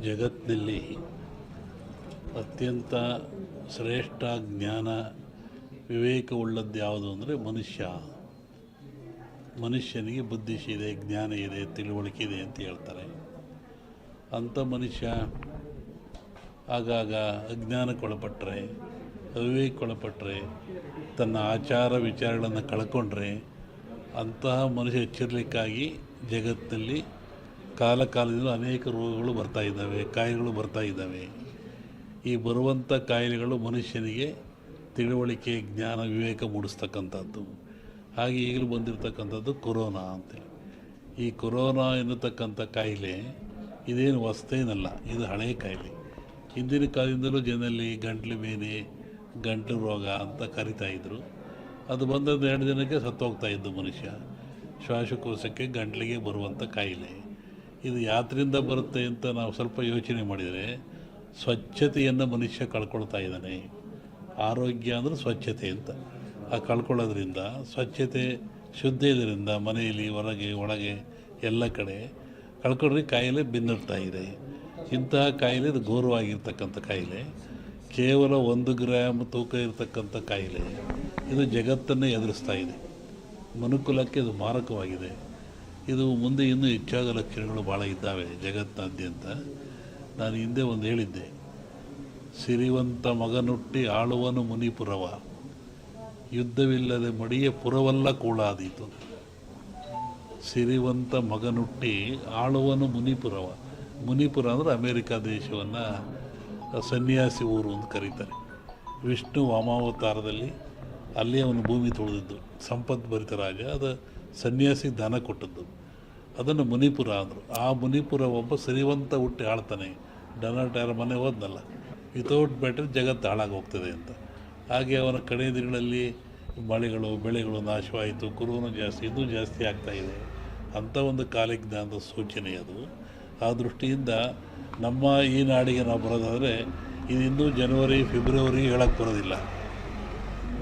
ಜಗತ್ತಿನಲ್ಲಿ ಅತ್ಯಂತ ಶ್ರೇಷ್ಠ ಜ್ಞಾನ ವಿವೇಕವುಳ್ಳದ್ದು ಯಾವುದು ಅಂದರೆ ಮನುಷ್ಯನಿಗೆ ಬುದ್ಧಿಶಿ ಇದೆ, ಜ್ಞಾನ ಇದೆ, ತಿಳುವಳಿಕೆ ಇದೆ ಅಂತ ಹೇಳ್ತಾರೆ. ಅಂಥ ಮನುಷ್ಯ ಆಗಾಗ ಅಜ್ಞಾನಕ್ಕೊಳಪಟ್ಟರೆ, ಅವಿವೇಕಕ್ಕೊಳಪಟ್ಟರೆ, ತನ್ನ ಆಚಾರ ವಿಚಾರಗಳನ್ನು ಕಳ್ಕೊಂಡ್ರೆ ಅಂತಹ ಮನುಷ್ಯ ಎಚ್ಚರಿಕೆಗಾಗಿ ಜಗತ್ತಿನಲ್ಲಿ ಕಾಲದಿಂದ ಅನೇಕ ರೋಗಗಳು ಬರ್ತಾ ಇದ್ದಾವೆ, ಕಾಯಿಲೆಗಳು ಬರ್ತಾ ಇದ್ದಾವೆ. ಈ ಬರುವಂಥ ಕಾಯಿಲೆಗಳು ಮನುಷ್ಯನಿಗೆ ತಿಳುವಳಿಕೆ, ಜ್ಞಾನ, ವಿವೇಕ ಮೂಡಿಸ್ತಕ್ಕಂಥದ್ದು. ಹಾಗೆ ಈಗಲೂ ಬಂದಿರತಕ್ಕಂಥದ್ದು ಕೊರೋನಾ ಅಂತೇಳಿ. ಈ ಕೊರೋನಾ ಎನ್ನತಕ್ಕಂಥ ಕಾಯಿಲೆ ಇದೇನು ಹೊಸ್ತೇನಲ್ಲ, ಇದು ಹಳೆಯ ಕಾಯಿಲೆ. ಹಿಂದಿನ ಕಾಲದಿಂದಲೂ ಜನರಲ್ಲಿ ಗಂಟ್ಲು ಬೇನೆ, ಗಂಟಲು ರೋಗ ಅಂತ ಕರಿತಾಯಿದ್ರು. ಅದು ಬಂದದ್ದು 2 ದಿನಕ್ಕೆ ಸತ್ತೋಗ್ತಾ ಇದ್ದು ಮನುಷ್ಯ. ಶ್ವಾಸಕೋಶಕ್ಕೆ, ಗಂಟ್ಲಿಗೆ ಬರುವಂಥ ಕಾಯಿಲೆ. ಇದು ಯಾತ್ರಿಂದ ಬರುತ್ತೆ ಅಂತ ನಾವು ಸ್ವಲ್ಪ ಯೋಚನೆ ಮಾಡಿದರೆ, ಸ್ವಚ್ಛತೆಯನ್ನು ಮನುಷ್ಯ ಕಳ್ಕೊಳ್ತಾ ಇದ್ದಾನೆ. ಆರೋಗ್ಯ ಅಂದರೆ ಸ್ವಚ್ಛತೆ ಅಂತ. ಆ ಕಳ್ಕೊಳ್ಳೋದ್ರಿಂದ, ಸ್ವಚ್ಛತೆ ಶುದ್ಧ ಇದರಿಂದ ಮನೆಯಲ್ಲಿ, ಹೊರಗೆ, ಒಳಗೆ ಎಲ್ಲ ಕಡೆ ಕಳ್ಕೊಂಡ್ರೆ ಕಾಯಿಲೆ ಬೆನ್ನಿಡ್ತಾ ಇದೆ. ಇಂತಹ ಕಾಯಿಲೆ ಇದು ಘೋರವಾಗಿರ್ತಕ್ಕಂಥ ಕಾಯಿಲೆ. ಕೇವಲ 1 ಗ್ರಾಮ್ ತೂಕ ಇರತಕ್ಕಂಥ ಕಾಯಿಲೆ ಇದು ಜಗತ್ತನ್ನೇ ಎದುರಿಸ್ತಾ ಇದೆ. ಮನುಕುಲಕ್ಕೆ ಇದು ಮಾರಕವಾಗಿದೆ. ಇದು ಮುಂದೆ ಇನ್ನೂ ಹೆಚ್ಚಾದ ಲಕ್ಷಣಗಳು ಭಾಳ ಇದ್ದಾವೆ ಜಗತ್ತಿನಾದ್ಯಂತ. ನಾನು ಹಿಂದೆ ಒಂದು ಹೇಳಿದ್ದೆ, ಸಿರಿವಂತ ಮಗನುಟ್ಟಿ ಆಳುವನು ಮುನಿಪುರವ, ಯುದ್ಧವಿಲ್ಲದೆ ಮಡಿಯ ಪುರವಲ್ಲ ಕೂಳಾದೀತು. ಸಿರಿವಂತ ಮಗನುಟ್ಟಿ ಆಳುವನು ಮುನಿಪುರವ. ಮುನಿಪುರ ಅಂದರೆ ಅಮೇರಿಕಾ ದೇಶವನ್ನು ಸನ್ಯಾಸಿ ಊರು ಅಂತ ಕರೀತಾರೆ. ವಿಷ್ಣು ವಾಮಾವತಾರದಲ್ಲಿ ಅಲ್ಲಿ ಅವನು ಭೂಮಿ ತುಳಿದಿದ್ದು, ಸಂಪದ್ಭರಿತ ರಾಜ. ಅದು ಸನ್ಯಾಸಿಗೆ ದಾನ ಕೊಟ್ಟದ್ದು. ಅದನ್ನು ಮುನಿಪುರ ಅಂದರು. ಆ ಮುನಿಪುರ ಒಬ್ಬ ಸಿರಿವಂತ ಹುಟ್ಟಿ ಆಳ್ತಾನೆ. ಡೊನಾಲ್ಡ್ ಯಾರ ಮನೆ ಹೋದ್ನಲ್ಲ, ವಿತೌಟ್ ಬ್ಯಾಟರ್ ಜಗತ್ತು ಹಾಳಾಗಿ ಹೋಗ್ತದೆ ಅಂತ. ಹಾಗೆ ಅವನ ಕಡೆ ದಿನಗಳಲ್ಲಿ ಮಳೆಗಳು, ಬೆಳೆಗಳು ನಾಶವಾಯಿತು. ಕೊರೋನಾ ಜಾಸ್ತಿ, ಇನ್ನೂ ಜಾಸ್ತಿ ಆಗ್ತಾಯಿದೆ. ಅಂಥ ಒಂದು ಕಾಲಜ್ಞಾನದ ಸೂಚನೆ ಅದು. ಆ ದೃಷ್ಟಿಯಿಂದ ನಮ್ಮ ಈ ನಾಡಿಗೆ ನಾವು ಬರೋದಾದರೆ ಇದು ಇನ್ನೂ ಜನವರಿ, ಫೆಬ್ರವರಿ ಹೇಳಕ್ಕೆ ಬರೋದಿಲ್ಲ.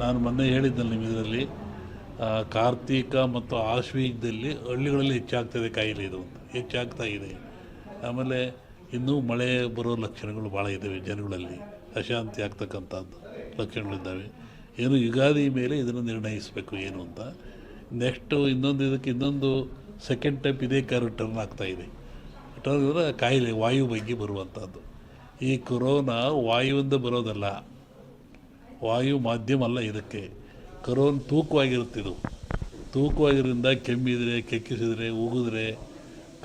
ನಾನು ಮೊನ್ನೆ ಹೇಳಿದ್ದಲ್ಲಿ ನಿಮ್ಮ ಇದರಲ್ಲಿ ಕಾರ್ತೀಕ ಮತ್ತು ಆಶ್ವೀಜದಲ್ಲಿ ಹಳ್ಳಿಗಳಲ್ಲಿ ಹೆಚ್ಚಾಗ್ತದೆ ಕಾಯಿಲೆ ಇದು ಅಂತ, ಹೆಚ್ಚಾಗ್ತಾ ಇದೆ. ಆಮೇಲೆ ಇನ್ನೂ ಮಳೆ ಬರೋ ಲಕ್ಷಣಗಳು ಭಾಳ ಇದ್ದಾವೆ. ಜನಗಳಲ್ಲಿ ಅಶಾಂತಿ ಆಗ್ತಕ್ಕಂಥದ್ದು ಲಕ್ಷಣಗಳಿದ್ದಾವೆ. ಏನು ಯುಗಾದಿ ಮೇಲೆ ಇದನ್ನು ನಿರ್ಣಯಿಸಬೇಕು ಏನು ಅಂತ. ನೆಕ್ಸ್ಟು ಇನ್ನೊಂದು ಸೆಕೆಂಡ್ ಟೈಪ್ ಇದೇ ಟರ್ನ್ ಆಗ್ತಾಯಿದೆ. ಟರ್ನ್ ಅಂದರೆ ಕಾಯಿಲೆ ವಾಯು ಬಗ್ಗೆ ಬರುವಂಥದ್ದು. ಈ ಕೊರೋನಾ ವಾಯುವಿಂದ ಬರೋದಲ್ಲ, ವಾಯು ಮಾಧ್ಯಮ ಅಲ್ಲ ಇದಕ್ಕೆ. ಕೊರೋನಾ ತೂಕವಾಗಿರುತ್ತಿದ್ದು, ತೂಕವಾಗಿರೋದ್ರಿಂದ ಕೆಮ್ಮಿದರೆ, ಕೆಕ್ಕಿಸಿದರೆ, ಉಗಿದ್ರೆ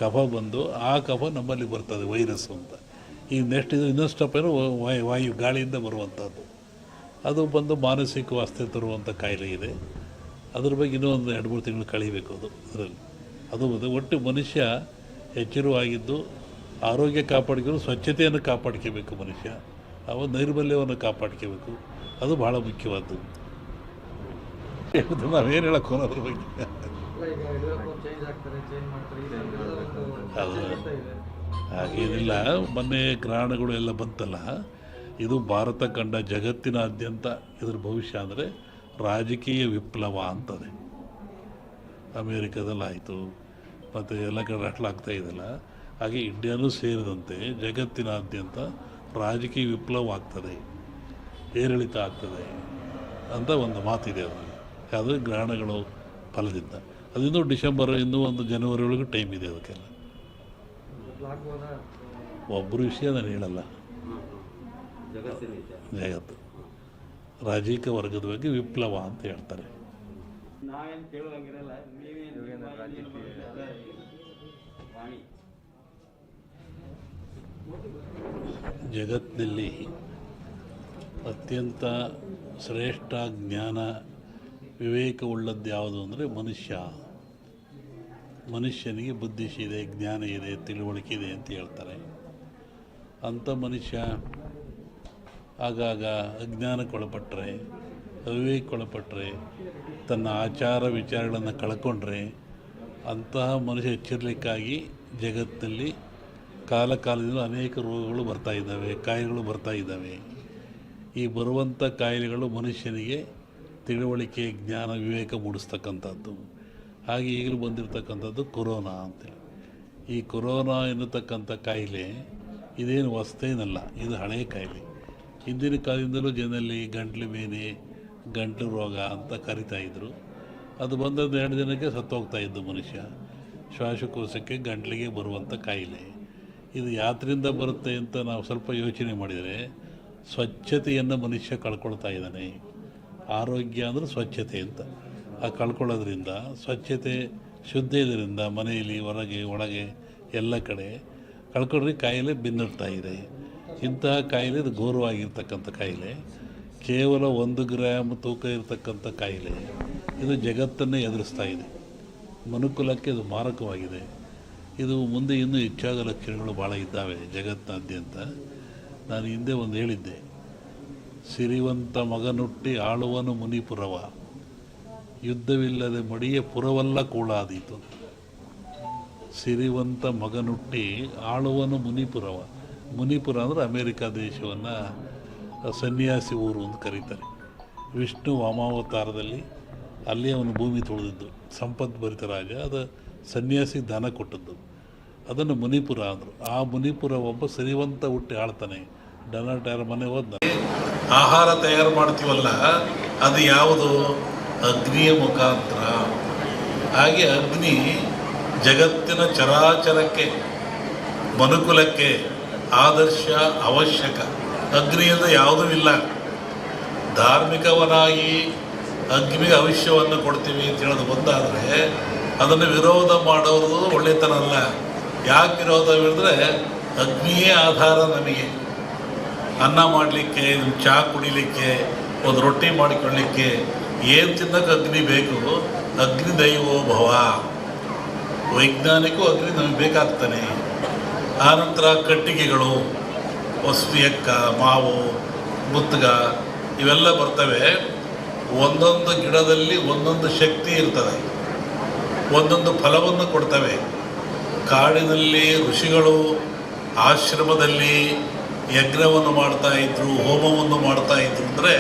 ಕಫ ಬಂದು ಆ ಕಫ ನಮ್ಮಲ್ಲಿ ಬರ್ತದೆ, ವೈರಸ್ ಅಂತ. ಈಗ ನೆಕ್ಸ್ಟ್ ಇದು ಇನ್ನೊಂದು ಸ್ಟೆಪ್ ಏನು, ವಾಯು ಗಾಳಿಯಿಂದ ಬರುವಂಥದ್ದು. ಅದು ಬಂದು ಮಾನಸಿಕ ವಾಸ್ತೆ ತರುವಂಥ ಕಾಯಿಲೆ ಇದೆ. ಅದ್ರ ಬಗ್ಗೆ ಇನ್ನೂ ಒಂದು 2-3 ತಿಂಗಳು ಕಳೀಬೇಕು ಅದರಲ್ಲಿ. ಅದು ಒಟ್ಟು ಮನುಷ್ಯ ಎಚ್ಚರವಾಗಿದ್ದು ಆರೋಗ್ಯ ಕಾಪಾಡ್ಕೊಂಡು ಸ್ವಚ್ಛತೆಯನ್ನು ಕಾಪಾಡ್ಕೋಬೇಕು ಮನುಷ್ಯ. ಅವ ನೈರ್ಮಲ್ಯವನ್ನು ಕಾಪಾಡ್ಕೋಬೇಕು. ಅದು ಭಾಳ ಮುಖ್ಯವಾದ್ದು. ನಾವೇನು ಹೇಳಕ್ಕೆ ಅದ್ರ ಬಗ್ಗೆ ಅದು ಹಾಗೇನಿಲ್ಲ. ಮೊನ್ನೆ ಗ್ರಹಣಗಳು ಎಲ್ಲ ಬಂತಲ್ಲ, ಇದು ಭಾರತ ಕಂಡ ಜಗತ್ತಿನಾದ್ಯಂತ ಇದ್ರ ಭವಿಷ್ಯ ಅಂದರೆ ರಾಜಕೀಯ ವಿಪ್ಲವ ಅಂತದೆ. ಅಮೇರಿಕಾದಲ್ಲಾಯಿತು, ಮತ್ತು ಎಲ್ಲ ಕಡೆ ಆಗ್ತಾ ಇದೆಯಲ್ಲ. ಹಾಗೆ ಇಂಡಿಯಾನೂ ಸೇರಿದಂತೆ ಜಗತ್ತಿನಾದ್ಯಂತ ರಾಜಕೀಯ ವಿಪ್ಲವ ಆಗ್ತದೆ, ಏರಿಳಿತ ಆಗ್ತದೆ ಅಂತ ಒಂದು ಮಾತಿದೆ. ಅದು ಗ್ರಹಣಗಳು ಫಲದಿಂದ. ಅದಿನ್ನೂ ಡಿಸೆಂಬರ್, ಇನ್ನೂ ಒಂದು ಜನವರಿ ಒಳಗೆ ಟೈಮ್ ಇದೆ ಅದಕ್ಕೆಲ್ಲ. ಒಬ್ಬರು ವಿಷಯ ನಾನು ಹೇಳಲ್ಲ, ಜಗತ್ತು ರಾಜಕೀಯ ವರ್ಗದ ಬಗ್ಗೆ ವಿಪ್ಲವ ಅಂತ ಹೇಳ್ತಾರೆ. ಜಗತ್ತಿನಲ್ಲಿ ಅತ್ಯಂತ ಶ್ರೇಷ್ಠ ಜ್ಞಾನ ವಿವೇಕವುಳ್ಳದ್ದು ಯಾವುದು ಅಂದರೆ ಮನುಷ್ಯನಿಗೆ ಬುದ್ಧಿಶಿ ಇದೆ, ಜ್ಞಾನ ಇದೆ, ತಿಳುವಳಿಕೆ ಇದೆ ಅಂತ ಹೇಳ್ತಾರೆ. ಅಂಥ ಮನುಷ್ಯ ಆಗಾಗ ಅಜ್ಞಾನಕ್ಕೊಳಪಟ್ಟರೆ, ಅವಿವೇಕಕ್ಕೊಳಪಟ್ಟರೆ, ತನ್ನ ಆಚಾರ ವಿಚಾರಗಳನ್ನು ಕಳ್ಕೊಂಡ್ರೆ ಅಂತಹ ಮನುಷ್ಯ ಎಚ್ಚರಿಕೆಗಾಗಿ ಜಗತ್ತಿನಲ್ಲಿ ಕಾಲದಿಂದ ಅನೇಕ ರೋಗಗಳು ಬರ್ತಾ ಇದ್ದಾವೆ, ಕಾಯಿಲೆಗಳು ಬರ್ತಾ ಇದ್ದಾವೆ. ಈ ಬರುವಂಥ ಕಾಯಿಲೆಗಳು ಮನುಷ್ಯನಿಗೆ ತಿಳುವಳಿಕೆ, ಜ್ಞಾನ, ವಿವೇಕ ಮೂಡಿಸ್ತಕ್ಕಂಥದ್ದು. ಹಾಗೆ ಈಗಲೂ ಬಂದಿರತಕ್ಕಂಥದ್ದು ಕೊರೋನಾ ಅಂತೇಳಿ. ಈ ಕೊರೋನಾ ಎನ್ನತಕ್ಕಂಥ ಕಾಯಿಲೆ ಇದೇನು ಹೊಸ್ತೇನಲ್ಲ, ಇದು ಹಳೆಯ ಕಾಯಿಲೆ. ಹಿಂದಿನ ಕಾಲದಿಂದಲೂ ಜನರಲ್ಲಿ ಗಂಟ್ಲು ಬೇನೆ, ಗಂಟಲು ರೋಗ ಅಂತ ಕರಿತಾಯಿದ್ರು. ಅದು ಬಂದದ್ದು 2 ದಿನಕ್ಕೆ ಸತ್ತೋಗ್ತಾ ಇದ್ದು ಮನುಷ್ಯ. ಶ್ವಾಸಕೋಶಕ್ಕೆ ಗಂಟ್ಲಿಗೆ ಬರುವಂಥ ಕಾಯಿಲೆ. ಇದು ಯಾತ್ರಿಂದ ಬರುತ್ತೆ ಅಂತ ನಾವು ಸ್ವಲ್ಪ ಯೋಚನೆ ಮಾಡಿದರೆ, ಸ್ವಚ್ಛತೆಯನ್ನು ಮನುಷ್ಯ ಕಳ್ಕೊಳ್ತಾ ಇದ್ದಾನೆ. ಆರೋಗ್ಯ ಅಂದರೆ ಸ್ವಚ್ಛತೆ ಅಂತ. ಆ ಕಳ್ಕೊಳ್ಳೋದ್ರಿಂದ, ಸ್ವಚ್ಛತೆ ಶುದ್ಧ ಇದರಿಂದ ಮನೆಯಲ್ಲಿ, ಹೊರಗೆ, ಒಳಗೆ ಎಲ್ಲ ಕಡೆ ಕಳ್ಕೊಂಡ್ರೆ ಕಾಯಿಲೆ ಬೆನ್ನಿರ್ತಾ ಇದೆ. ಇಂತಹ ಕಾಯಿಲೆ ಇದು ಘೋರವಾಗಿರ್ತಕ್ಕಂಥ ಕಾಯಿಲೆ. ಕೇವಲ 1 ಗ್ರಾಮ್ ತೂಕ ಇರತಕ್ಕಂಥ ಕಾಯಿಲೆ. ಇದು ಜಗತ್ತನ್ನೇ ಎದುರಿಸ್ತಾ ಇದೆ. ಮನುಕುಲಕ್ಕೆ ಇದು ಮಾರಕವಾಗಿದೆ. ಇದು ಮುಂದೆ ಇನ್ನೂ ಹೆಚ್ಚಾಗೋ ಲಕ್ಷಣಗಳು ಭಾಳ ಇದ್ದಾವೆ ಜಗತ್ತಿನಾದ್ಯಂತ. ನಾನು ಹಿಂದೆ ಒಂದು ಹೇಳಿದ್ದೆ, ಸಿರಿವಂತ ಮಗನುಟ್ಟಿ ಆಳುವನು ಮುನಿಪುರವ, ಯುದ್ಧವಿಲ್ಲದೆ ಮಡಿಯ ಪುರವಲ್ಲ ಕೂಳಾದೀತು. ಸಿರಿವಂತ ಮಗನುಟ್ಟಿ ಆಳುವನು ಮುನಿಪುರವ. ಮುನಿಪುರ ಅಂದರೆ ಅಮೇರಿಕಾ ದೇಶವನ್ನು ಸನ್ಯಾಸಿ ಊರು ಅಂತ ಕರೀತಾರೆ. ವಿಷ್ಣು ವಾಮಾವತಾರದಲ್ಲಿ ಅಲ್ಲಿ ಅವನು ಭೂಮಿ ತುಳಿದಿದ್ದು, ಸಂಪದ್ಭರಿತ ರಾಜ. ಅದು ಸನ್ಯಾಸಿ ದಾನ ಕೊಟ್ಟದ್ದು. ಅದನ್ನು ಮುನಿಪುರ ಅಂದರು. ಆ ಮುನಿಪುರ ಒಬ್ಬ ಸಿರಿವಂತ ಹುಟ್ಟಿ ಆಳ್ತಾನೆ. ಡೊನಾಲ್ಡ್ ಟ್ರಂಪ್ ಮನೆ ಹೋದ. ಆಹಾರ ತಯಾರು ಮಾಡ್ತೀವಲ್ಲ, ಅದು ಯಾವುದು? ಅಗ್ನಿಯ ಮುಖಾಂತರ. ಹಾಗೆ ಅಗ್ನಿ ಜಗತ್ತಿನ ಚರಾಚರಕ್ಕೆ, ಮನುಕುಲಕ್ಕೆ ಆದರ್ಶ, ಅವಶ್ಯಕ. ಅಗ್ನಿಯಿಂದ ಯಾವುದೂ ಇಲ್ಲ. ಧಾರ್ಮಿಕವನಾಗಿ ಅಗ್ನಿಗೆ ಭವಿಷ್ಯವನ್ನು ಕೊಡ್ತೀವಿ ಅಂತ ಹೇಳೋದು ಬಂದಾದರೆ, ಅದನ್ನು ವಿರೋಧ ಮಾಡೋದು ಒಳ್ಳೆತನ ಅಲ್ಲ. ಯಾಕೆ ವಿರೋಧ ಹೇಳಿದ್ರೆ, ಅಗ್ನಿಯೇ ಆಧಾರ ನಮಗೆ. ಅನ್ನ ಮಾಡಲಿಕ್ಕೆ, ಚಹಾ ಕುಡಿಲಿಕ್ಕೆ, ಒಂದು ರೊಟ್ಟಿ ಮಾಡಿಕೊಳ್ಳಲಿಕ್ಕೆ ಏನು ತಿನ್ನೋಕ್ಕೆ ಅಗ್ನಿ ಬೇಕು. ಅಗ್ನಿ ದೈವೋ ಭವ. ವೈಜ್ಞಾನಿಕವೂ ಅಗ್ನಿ ನಮಗೆ ಬೇಕಾಗ್ತಾನೆ. ಆನಂತರ ಕಟ್ಟಿಗೆಗಳು, ಹೊಸ್ವಿಯಕ್ಕ, ಮಾವು, ಮುತ್ತುಗ ಇವೆಲ್ಲ ಬರ್ತವೆ. ಒಂದೊಂದು ಗಿಡದಲ್ಲಿ ಒಂದೊಂದು ಶಕ್ತಿ ಇರ್ತದೆ, ಒಂದೊಂದು ಫಲವನ್ನು ಕೊಡ್ತವೆ. ಕಾಡಿನಲ್ಲಿ ಋಷಿಗಳು ಆಶ್ರಮದಲ್ಲಿ ಯಜ್ಞವನ್ನು ಮಾಡ್ತಾಯಿದ್ರು, ಹೋಮವನ್ನು ಮಾಡ್ತಾಯಿದ್ರು. ಅಂದರೆ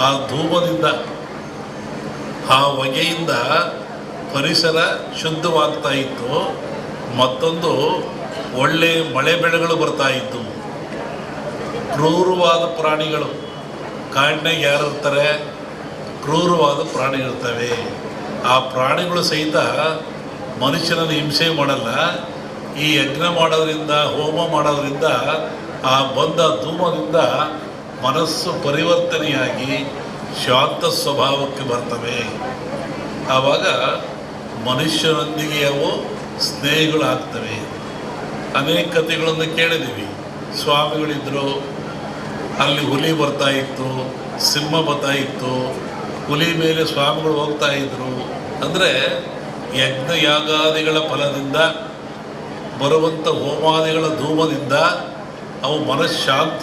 ಆ ಧೂಮದಿಂದ, ಆ ಹೊಗೆಯಿಂದ ಪರಿಸರ ಶುದ್ಧವಾಗ್ತಾ ಇತ್ತು. ಮತ್ತೊಂದು ಒಳ್ಳೆ ಮಳೆ ಬೆಳೆಗಳು ಬರ್ತಾಯಿತ್ತು. ಕ್ರೂರವಾದ ಪ್ರಾಣಿಗಳು, ಕಾಡಿನಾಗ ಯಾರು ಇರ್ತಾರೆ? ಕ್ರೂರವಾದ ಪ್ರಾಣಿಗಳಿರ್ತವೆ. ಆ ಪ್ರಾಣಿಗಳು ಸಹಿತ ಮನುಷ್ಯನನ್ನು ಹಿಂಸೆ ಮಾಡಲ್ಲ. ಈ ಯಜ್ಞ ಮಾಡೋದ್ರಿಂದ, ಹೋಮ ಮಾಡೋದ್ರಿಂದ, ಆ ಬಂದ ಧೂಮದಿಂದ ಮನಸ್ಸು ಪರಿವರ್ತನೆಯಾಗಿ ಶಾಂತ ಸ್ವಭಾವಕ್ಕೆ ಬರ್ತವೆ. ಆವಾಗ ಮನುಷ್ಯನೊಂದಿಗೆ ಅವು ಸ್ನೇಹಿಗಳಾಗ್ತವೆ. ಅನೇಕ ಕಥೆಗಳನ್ನು ಕೇಳಿದ್ದೀವಿ. ಸ್ವಾಮಿಗಳಿದ್ದರು, ಅಲ್ಲಿ ಹುಲಿ ಬರ್ತಾಯಿತ್ತು, ಸಿಂಹ ಬರ್ತಾಯಿತ್ತು, ಹುಲಿ ಮೇಲೆ ಸ್ವಾಮಿಗಳು ಹೋಗ್ತಾಯಿದ್ರು. ಅಂದರೆ ಯಜ್ಞ ಯಾಗಾದಿಗಳ ಫಲದಿಂದ ಬರುವಂಥ ಹೋಮಾದಿಗಳ ಧೂಮದಿಂದ ಅವು ಮನಃಶಾಂತಿ